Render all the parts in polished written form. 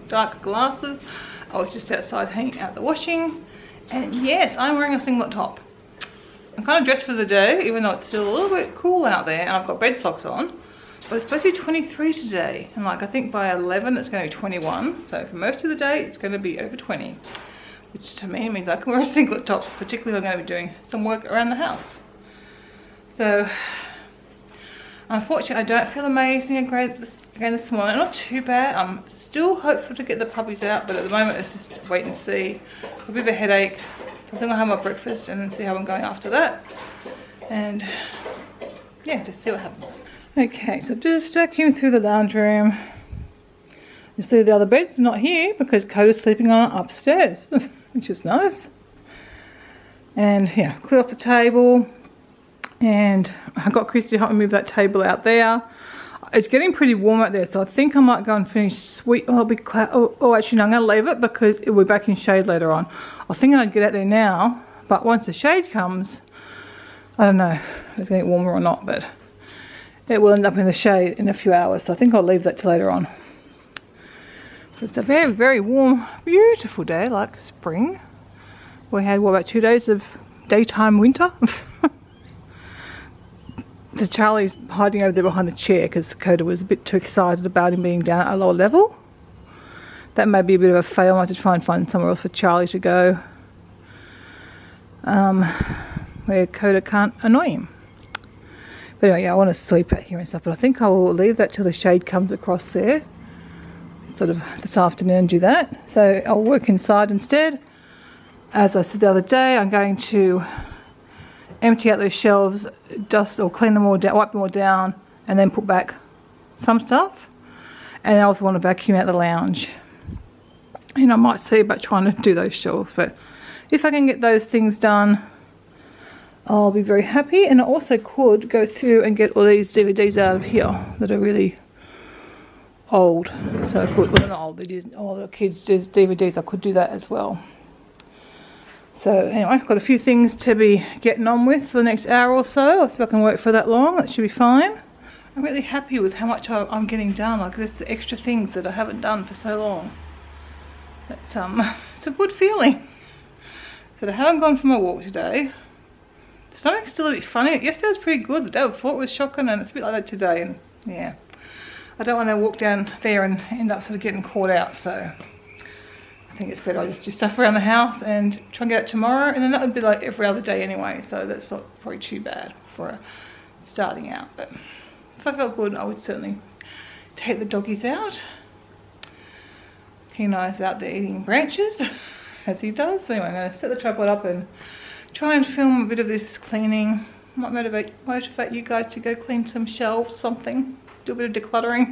dark glasses. I was just outside hanging out the washing. And yes, I'm wearing a singlet top. I'm kind of dressed for the day, even though it's still a little bit cool out there, and I've got bed socks on. But it's supposed to be 23 today, and like I think by 11 it's going to be 21. So for most of the day it's going to be over 20, which to me means I can wear a singlet top, particularly if I'm going to be doing some work around the house. So unfortunately I don't feel amazing again this morning. Not too bad. I'm still hopeful to get the puppies out, but at the moment it's just wait and see. A bit of a headache. I think I'll have my breakfast and then see how I'm going after that. And yeah, just see what happens. Okay, so just vacuuming through the lounge room. You see the other bed's not here because Coda's sleeping on it upstairs, which is nice. And yeah, clear off the table. And I got Christy to help me move that table out there. It's getting pretty warm out there, so I think I might go and finish sweet. Oh, actually, no, I'm going to leave it because it will be back in shade later on. I was thinking I'd get out there now, but once the shade comes, I don't know if it's going to get warmer or not, but it will end up in the shade in a few hours, so I think I'll leave that till later on. It's a very, very warm, beautiful day, like spring. We had, what, about 2 days of daytime winter? So Charlie's hiding over there behind the chair because Coda was a bit too excited about him being down at a lower level. That may be a bit of a fail. I might have to try and find somewhere else for Charlie to go, where Coda can't annoy him. But anyway, yeah, I want to sleep out here and stuff, but I think I will leave that till the shade comes across there, sort of this afternoon, and do that. So I'll work inside instead. As I said the other day, I'm going to empty out those shelves, dust or clean them all down, wipe them all down, and then put back some stuff. And I also want to vacuum out the lounge. And I might see about trying to do those shelves, but if I can get those things done, I'll be very happy. And I also could go through and get all these DVDs out of here that are really old. So I could, well, not old, all the kids' DVDs, I could do that as well. So anyway, I've got a few things to be getting on with for the next hour or so. I'll see if I can work for that long. That should be fine. I'm really happy with how much I'm getting done. Like, there's the extra things that I haven't done for so long. It's a good feeling. So I haven't gone for my walk today. The stomach's still a bit funny. Yesterday was pretty good. The day before it was shocking, and it's a bit like that today. And yeah, I don't want to walk down there and end up sort of getting caught out. So I think it's better I just do stuff around the house and try and get out tomorrow, and then that would be like every other day anyway, so that's not probably too bad for starting out. But if I felt good, I would certainly take the doggies out. Kenai's out there eating branches, as he does. So anyway, I'm going to set the tripod up and try and film a bit of this cleaning. Might motivate you guys to go clean some shelves or something, do a bit of decluttering.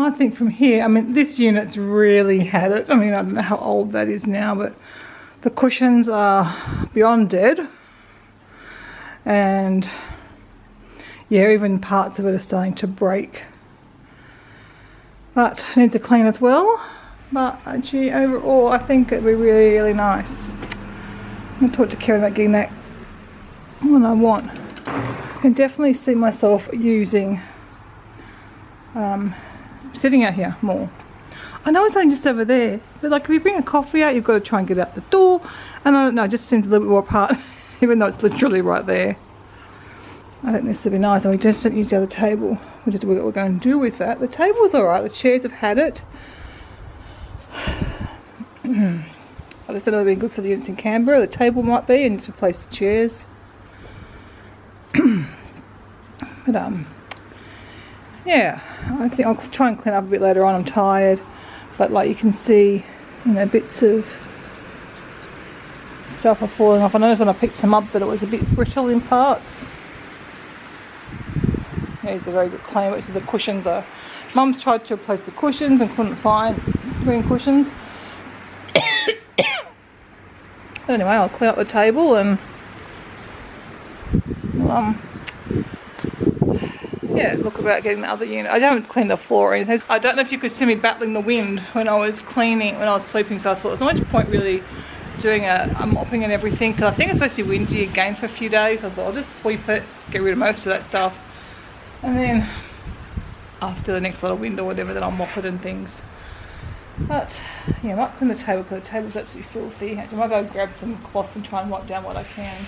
I think from here, I mean, this unit's really had it. I mean, I don't know how old that is now, but the cushions are beyond dead. And yeah, even parts of it are starting to break. But it needs to clean as well. But actually, overall, I think it'd be really, really nice. I'm going to talk to Karen about getting that one I want. I can definitely see myself using, sitting out here more. I know it's only just over there, but like if you bring a coffee out, you've got to try and get out the door. And I don't know, it just seems a little bit more apart, even though it's literally right there. I think this would be nice, and we just don't use the other table. We just what we're going to do with that. The table's alright, the chairs have had it. I just don't know if it'd be good for the units in Canberra. The table might be, and just replace the chairs. But yeah, I think I'll try and clean up a bit later on. I'm tired, but like you can see, you know, bits of stuff are falling off. I noticed when I picked some up that it was a bit brittle in parts. Yeah, it's a very good clean. Which the cushions are. Mum's tried to replace the cushions and couldn't find green cushions. But anyway, I'll clean up the table and yeah, look about getting the other unit. I haven't cleaned the floor or anything. I don't know if you could see me battling the wind when I was cleaning, when I was sweeping, so I thought there's not much point really doing a mopping and everything, because I think it's supposed to be windy again for a few days. I thought I'll just sweep it, get rid of most of that stuff, and then after the next lot of wind or whatever, then I'll mop it and things. But yeah, I might clean the table because the table's actually filthy. Actually, I might go grab some cloth and try and wipe down what I can.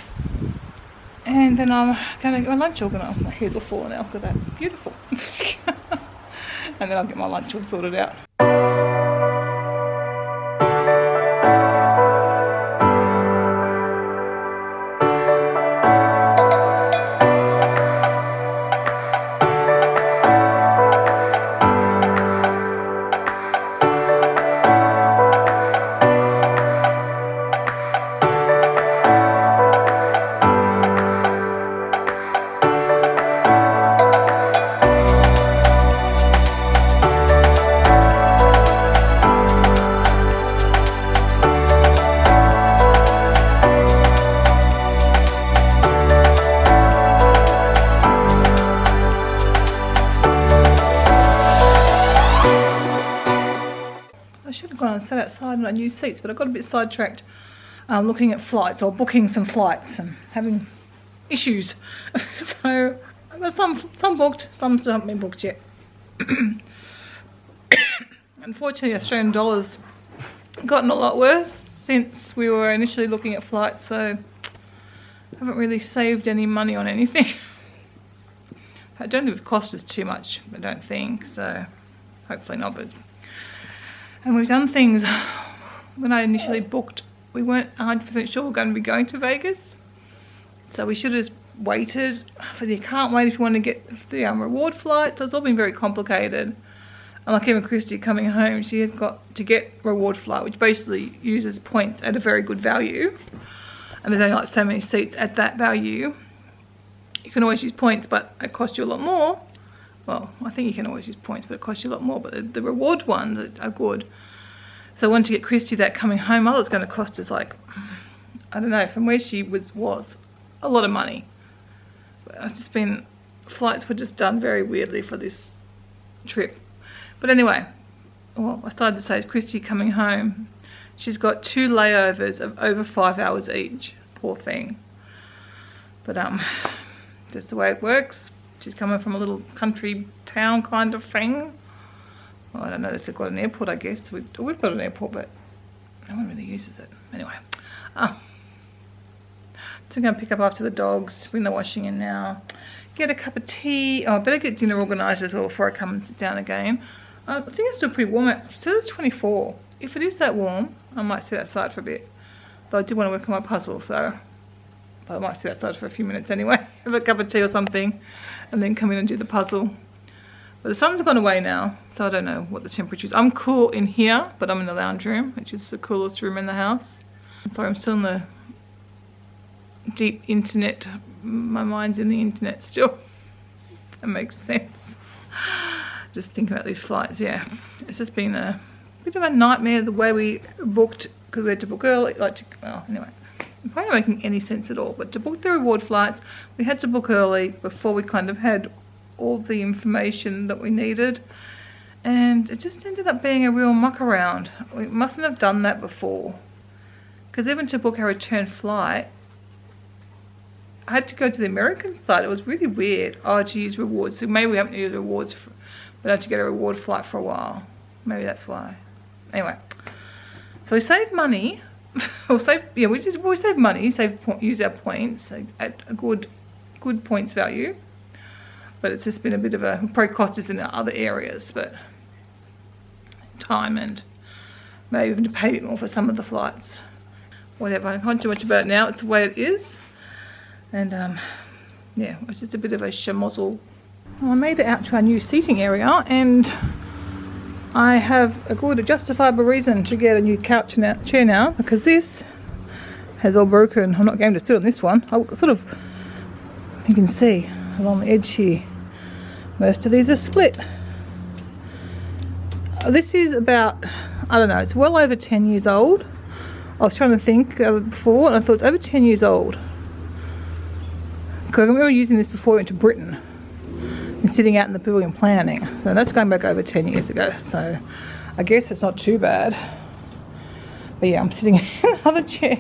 And then I'm going to get my lunch organised. My hair's all fallen out, look at that. Beautiful. And then I'll get my lunch all sorted out. Sat outside and I used seats, but I got a bit sidetracked looking at flights or booking some flights and having issues. So I've got some booked, some still haven't been booked yet. Unfortunately, Australian dollar's gotten a lot worse since we were initially looking at flights, so I haven't really saved any money on anything. I don't think it cost us too much, I don't think, so hopefully not. But and we've done things. When I initially booked, we weren't 100% sure we were going to be going to Vegas, so we should have just waited. But you can't wait if you want to get the reward flight, so it's all been very complicated. And like even Christy coming home, she has got to get reward flight, which basically uses points at a very good value, and there's only like so many seats at that value. You can always use points, but it costs you a lot more. Well, I think you can always use points, but it costs you a lot more. But the reward ones are good. So I wanted to get Christy that coming home. All it's going to cost us, like, I don't know, from where she was a lot of money. But it's just been, flights were just done very weirdly for this trip. But anyway, well, I started to say, Christy coming home, she's got 2 layovers of over 5 hours each. Poor thing. But just the way it works. She's coming from a little country town kind of thing. Well, I don't know, they've got an airport, I guess. We've got an airport, but no one really uses it. Anyway, so I'm going to pick up after the dogs, bring the washing in now, get a cup of tea. Oh, I better get dinner organised as well before I come and sit down again. I think it's still pretty warm. It says it's 24. If it is that warm, I might sit outside for a bit. But I do want to work on my puzzle, so but I might sit outside for a few minutes anyway, have a cup of tea or something, and then come in and do the puzzle. But the sun's gone away now, so I don't know what the temperature is. I'm cool in here, but I'm in the lounge room, which is the coolest room in the house. Sorry, I'm still in the deep internet. My mind's in the internet still. That makes sense. Just thinking about these flights, yeah. It's just been a bit of a nightmare the way we booked, because we had to book early, well, anyway. I'm probably not making any sense at all, but to book the reward flights, we had to book early before we kind of had all the information that we needed. And it just ended up being a real muck around. We mustn't have done that before. Because even to book our return flight, I had to go to the American site. It was really weird. Oh, to use rewards. So maybe we haven't used rewards, but I had to get a reward flight for a while. Maybe that's why. Anyway, so we saved money. we save money. Use our points at a good points value. But it's just been a bit of a probably cost us in other areas, but time and maybe even to pay a bit more for some of the flights. Whatever. I can't do much about it now. It's the way it is. And yeah, it's just a bit of a schmozzle. Well, I made it out to our new seating area, and I have a good justifiable reason to get a new couch and chair now, because this has all broken. I'm not going to sit on this one. I'll sort of, you can see along the edge here, most of these are split. This is about, I don't know, it's well over 10 years old. I was trying to think before, and I thought it's over 10 years old. Because I remember using this before I went to Britain and sitting out in the pavilion planning. So that's going back over 10 years ago. So I guess it's not too bad. But yeah, I'm sitting in another chair.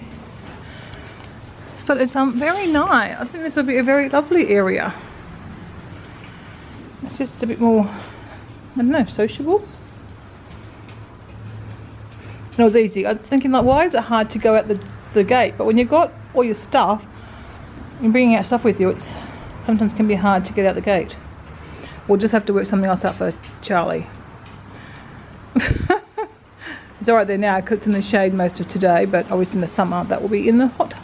But it's very nice. I think this will be a very lovely area. It's just a bit more, I don't know, sociable. And it was easy. I'm thinking, like, why is it hard to go out the gate? But when you've got all your stuff, and bringing out stuff with you, it's sometimes can be hard to get out the gate. We'll just have to work something else out for Charlie. It's alright there now because it's in the shade most of today, but obviously in the summer that will be in the hot,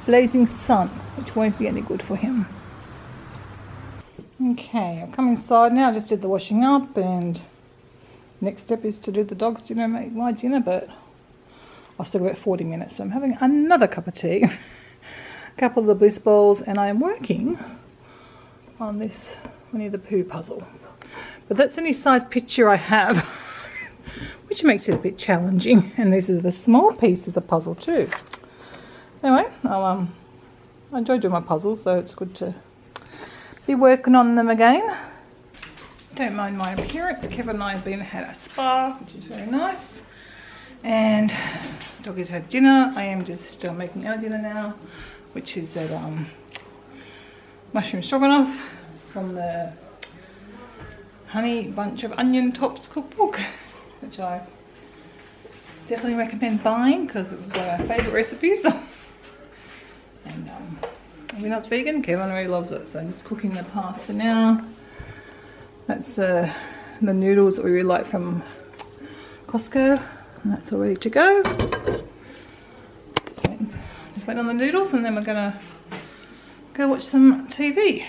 blazing sun, which won't be any good for him. Okay, I've come inside now. I just did the washing up, and next step is to do the dogs' dinner, make my dinner, but I've still got about 40 minutes, so I'm having another cup of tea. A couple of the bliss balls, and I'm working on this Winnie the Pooh puzzle. But that's any size picture I have, which makes it a bit challenging. And these are the small pieces of puzzle too. Anyway, I enjoy doing my puzzles, so it's good to be working on them again. Don't mind my appearance. Kevin and I have had a spa, which is very nice. And doggies had dinner. I am just making our dinner now, which is that mushroom stroganoff from the Honey Bunch of Onion Tops cookbook, which I definitely recommend buying because it was one of my favourite recipes. And even though it's vegan, Kevin really loves it, so I'm just cooking the pasta now. That's the noodles that we really like from Costco, and that's all ready to go. Just waiting on the noodles, and then we're gonna go watch some TV.